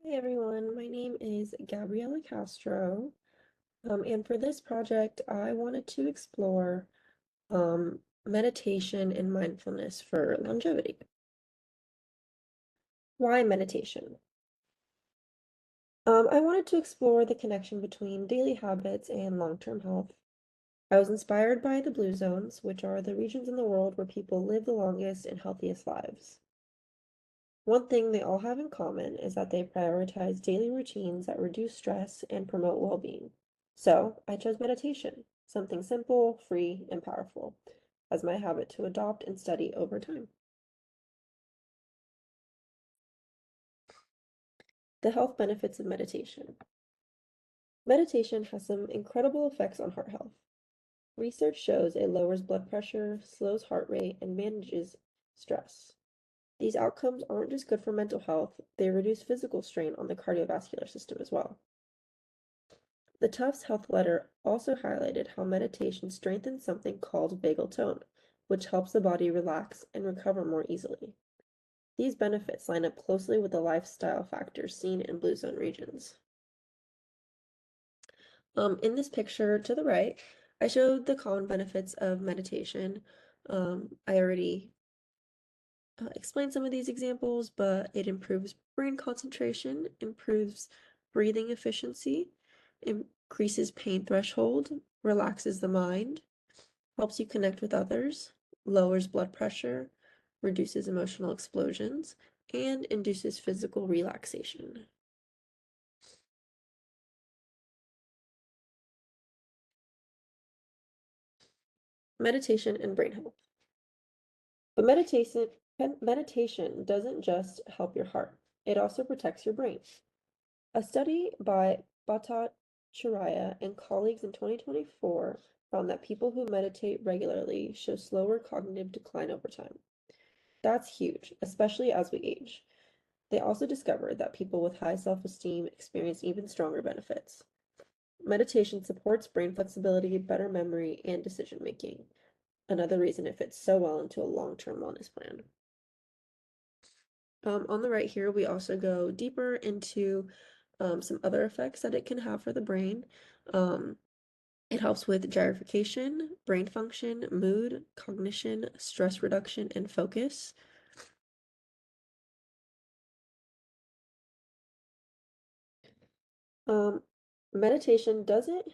Hey everyone, my name is Gabriela Castro, and for this project, I wanted to explore meditation and mindfulness for longevity. Why meditation? I wanted to explore the connection between daily habits and long-term health. I was inspired by the Blue Zones, which are the regions in the world where people live the longest and healthiest lives. One thing they all have in common is that they prioritize daily routines that reduce stress and promote well-being. So, I chose meditation, something simple, free, and powerful, as my habit to adopt and study over time. The health benefits of meditation. Meditation has some incredible effects on heart health. Research shows it lowers blood pressure, slows heart rate, and manages stress. These outcomes aren't just good for mental health, they reduce physical strain on the cardiovascular system as well. The Tufts Health letter also highlighted how meditation strengthens something called vagal tone, which helps the body relax and recover more easily. These benefits line up closely with the lifestyle factors seen in blue zone regions. In this picture to the right, I showed the common benefits of meditation. I already explained some of these examples, but it improves brain concentration, improves breathing efficiency, increases pain threshold, relaxes the mind, helps you connect with others, lowers blood pressure, reduces emotional explosions, and induces physical relaxation. Meditation and brain health. But meditation doesn't just help your heart, it also protects your brain. A study by Bhattacharya and colleagues in 2024 found that people who meditate regularly show slower cognitive decline over time. That's huge, especially as we age. They also discovered that people with high self-esteem experience even stronger benefits. Meditation supports brain flexibility, better memory, and decision making. Another reason it fits so well into a long-term wellness plan. On the right here, we also go deeper into some other effects that it can have for the brain. Um, it helps with gyrification, brain function, mood, cognition, stress reduction, and focus. Um, Meditation doesn't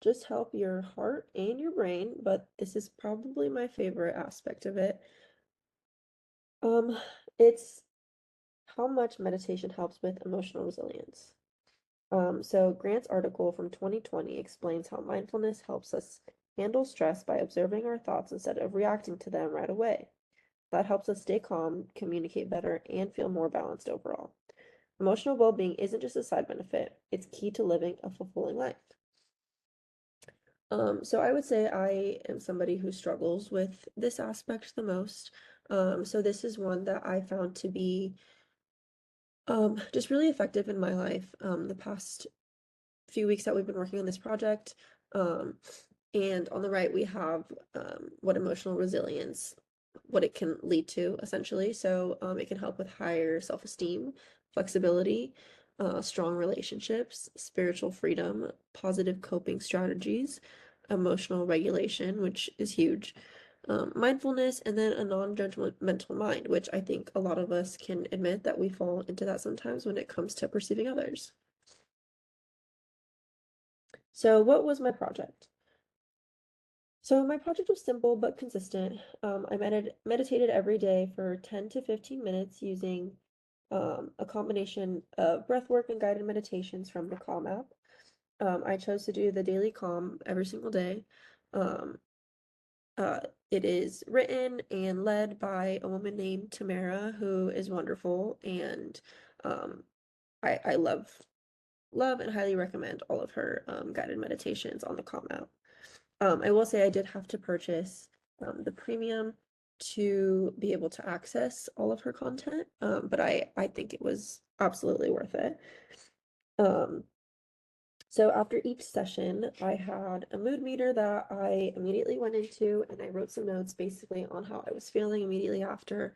just help your heart and your brain, but this is probably my favorite aspect of it. Um, it's how much meditation helps with emotional resilience. So Grant's article from 2020 explains how mindfulness helps us handle stress by observing our thoughts instead of reacting to them right away. That helps us stay calm, communicate better, and feel more balanced overall. Emotional well-being isn't just a side benefit, it's key to living a fulfilling life. So I would say I am somebody who struggles with this aspect the most. So this is one that I found to be just really effective in my life. The past few weeks that we've been working on this project. Um, and on the right, we have what emotional resilience, what it can lead to essentially. So it can help with higher self-esteem, flexibility, strong relationships, spiritual freedom, positive coping strategies, emotional regulation, which is huge, mindfulness, and then a non-judgmental mind, which I think a lot of us can admit that we fall into that sometimes when it comes to perceiving others. So what was my project? So my project was simple but consistent. I meditated every day for 10 to 15 minutes using a combination of breath work and guided meditations from the Calm app. I chose to do the daily Calm every single day. Um, uh, it is written and led by a woman named Tamara, who is wonderful, and um, I love and highly recommend all of her guided meditations on the Calm app. I will say I did have to purchase the premium to be able to access all of her content, but I think it was absolutely worth it. Um, so after each session, I had a mood meter that I immediately went into, and I wrote some notes basically on how I was feeling immediately after.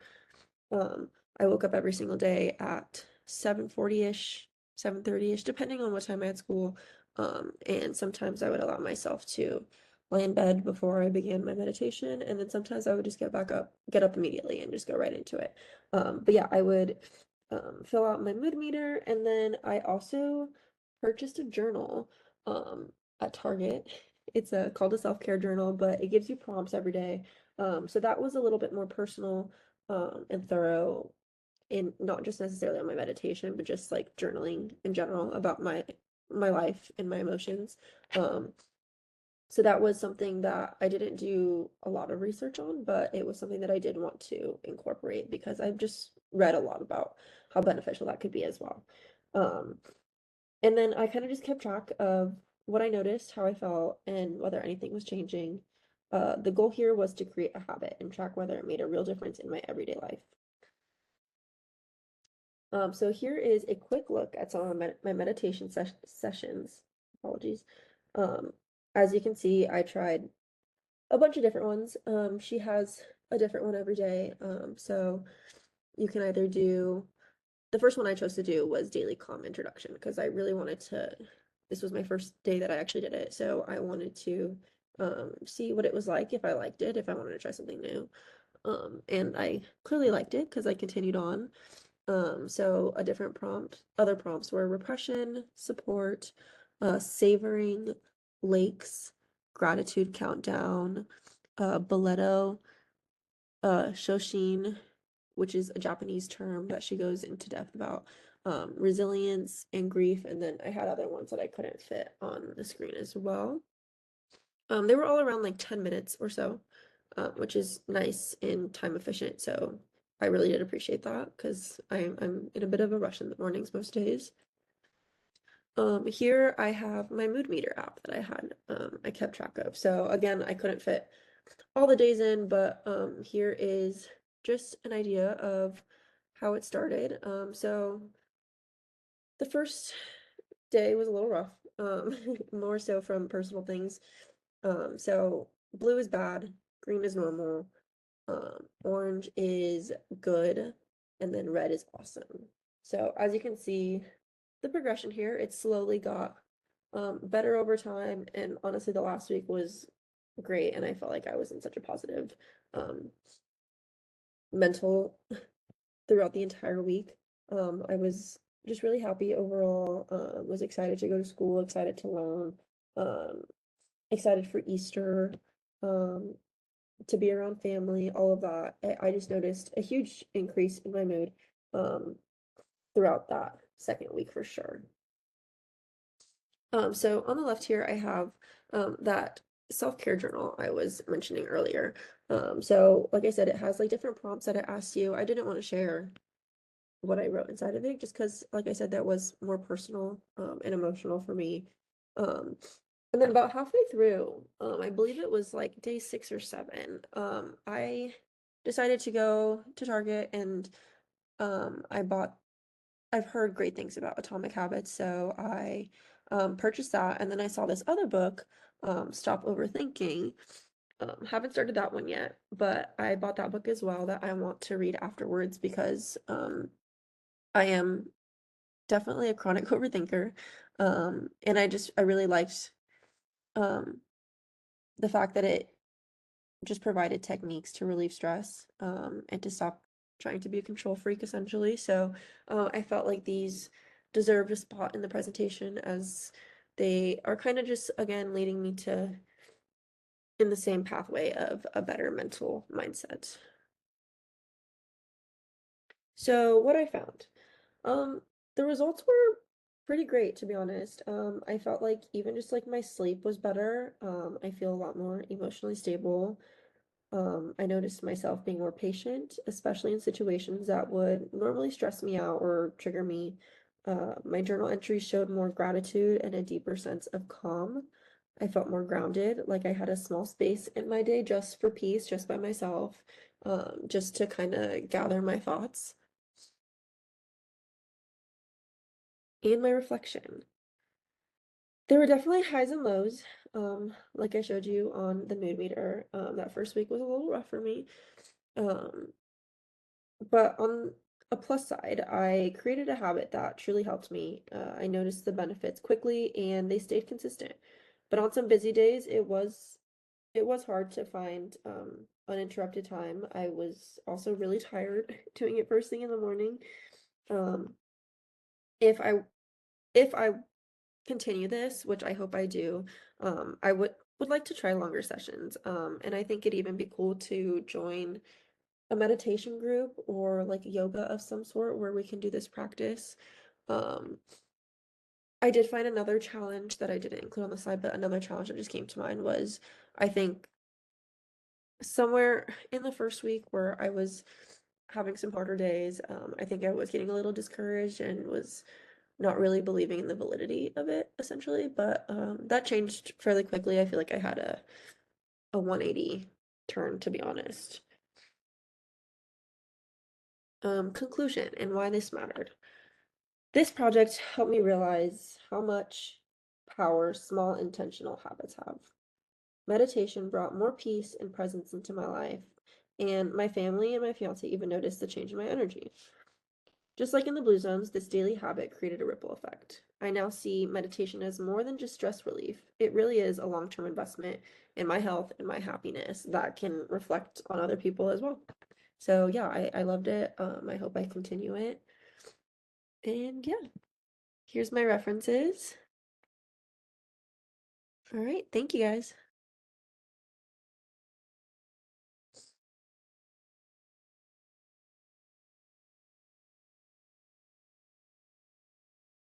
I woke up every single day at 7:40-ish, 7:30-ish, depending on what time I had school. And sometimes I would allow myself to lay in bed before I began my meditation, and then sometimes I would just get up immediately and just go right into it. But yeah, I would fill out my mood meter, and then I also purchased a journal at Target. It's called a self-care journal, but it gives you prompts every day. So that was a little bit more personal and thorough, and not just necessarily on my meditation, but just like journaling in general about my life and my emotions. Um, so that was something that I didn't do a lot of research on, but it was something that I did want to incorporate because I've just read a lot about how beneficial that could be as well. Um, and then I kind of just kept track of what I noticed, how I felt, and whether anything was changing. The goal here was to create a habit and track whether it made a real difference in my everyday life. So here is a quick look at some of my meditation sessions. Apologies. Um, as you can see, I tried a bunch of different ones. She has a different one every day. So you can either do the first one I chose to do was daily calm introduction because I really wanted to. This was my first day that I actually did it, so I wanted to see what it was like, if I liked it, if I wanted to try something new. And I clearly liked it because I continued on. So a different prompt, other prompts were repression, support, savoring, lakes, gratitude countdown, Boleto, Shoshin, which is a Japanese term that she goes into depth about, resilience and grief, and then I had other ones that I couldn't fit on the screen as well. They were all around like 10 minutes or so, which is nice and time efficient. So I really did appreciate that because I'm in a bit of a rush in the mornings most days. Here I have my mood meter app that I kept track of. So again, I couldn't fit all the days in, but here is just an idea of how it started. So the first day was a little rough, more so from personal things. So blue is bad, green is normal, orange is good, and then red is awesome. So as you can see, the progression here, it slowly got better over time, and honestly, the last week was great, and I felt like I was in such a positive um, mental throughout the entire week. I was just really happy overall, was excited to go to school, excited to learn, um, excited for Easter, um, to be around family, all of that. I just noticed a huge increase in my mood um, throughout that second week for sure. So on the left here, I have that self-care journal I was mentioning earlier. So like I said, it has like different prompts that it asks you. I didn't want to share what I wrote inside of it just because, like I said, that was more personal and emotional for me. Um, and then about halfway through, I believe it was like day 6 or 7, I decided to go to Target and I bought I've heard great things about Atomic Habits, so I purchased that, and then I saw this other book, Stop Overthinking. Haven't started that one yet, but I bought that book as well that I want to read afterwards because I am definitely a chronic overthinker, and I really liked um, the fact that it just provided techniques to relieve stress and to stop trying to be a control freak essentially. So I felt like these deserved a spot in the presentation as they are kind of just again leading me to in the same pathway of a better mental mindset. So what I found, um, the results were pretty great to be honest. I felt like even just like my sleep was better. I feel a lot more emotionally stable. I noticed myself being more patient, especially in situations that would normally stress me out or trigger me. My journal entries showed more gratitude and a deeper sense of calm. I felt more grounded, like I had a small space in my day just for peace, just by myself, just to kind of gather my thoughts and my reflection. There were definitely highs and lows. Like I showed you on the mood meter, that first week was a little rough for me. Um, but a plus side, I created a habit that truly helped me. I noticed the benefits quickly and they stayed consistent. But on some busy days, it was hard to find uninterrupted time. I was also really tired doing it first thing in the morning. Um, if I if I continue this, which I hope I do, I would like to try longer sessions. And I think it'd even be cool to join a meditation group or like yoga of some sort where we can do this practice. Um, I did find another challenge that I didn't include on the side, but another challenge that just came to mind was I think somewhere in the first week where I was having some harder days, I think I was getting a little discouraged and was not really believing in the validity of it essentially, but that changed fairly quickly. I feel like I had a 180 turn, to be honest. Conclusion and why this mattered. This project helped me realize how much power small intentional habits have. Meditation brought more peace and presence into my life, and my family and my fiance even noticed the change in my energy. Just like in the Blue Zones, this daily habit created a ripple effect. I now see meditation as more than just stress relief. It really is a long-term investment in my health and my happiness that can reflect on other people as well. So yeah, I loved it. I hope I continue it. And yeah, here's my references. All right, thank you guys.